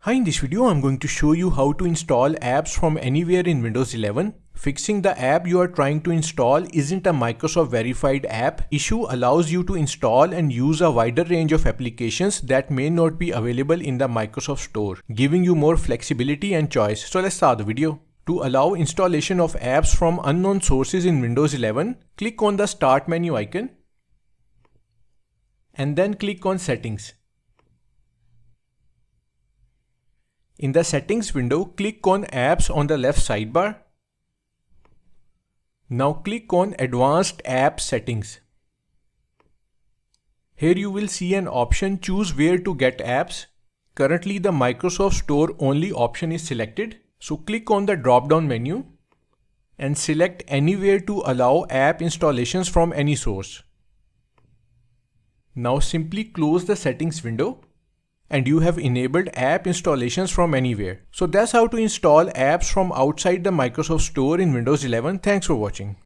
Hi, in this video I'm going to show you how to install apps from anywhere in Windows 11. Fixing the app you are trying to install isn't a Microsoft verified app. Issue allows you to install and use a wider range of applications that may not be available in the Microsoft Store, giving you more flexibility and choice. So let's start the video. To allow installation of apps from unknown sources in Windows 11, click on the Start menu icon and then click on Settings. In the Settings window, click on Apps on the left sidebar. Now click on Advanced App Settings. Here you will see an option Choose where to get apps. Currently the Microsoft Store only option is selected. So click on the drop-down menu and select Anywhere to allow app installations from any source. Now simply close the settings window and you have enabled app installations from anywhere. So that's how to install apps from outside the Microsoft Store in Windows 11. Thanks for watching.